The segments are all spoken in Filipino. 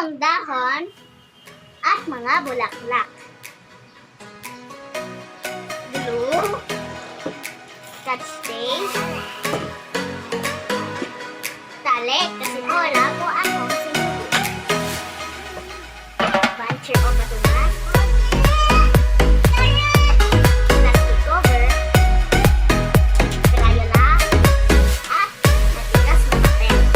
ilang dahon at mga bulaklak. Glue, Scotch tape, tali kasi wala po akong sinulit. Buncher o batunas, plastic cover, Crayola, at matigas na papel.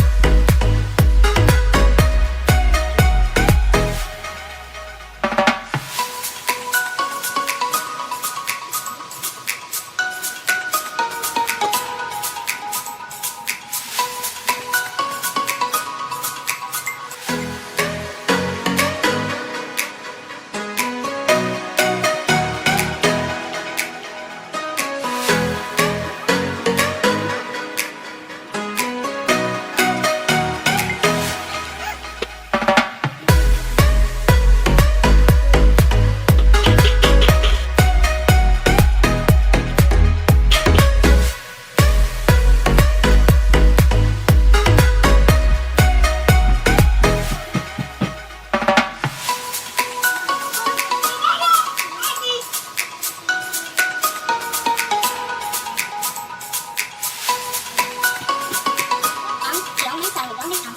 Ang mensahe gamit ang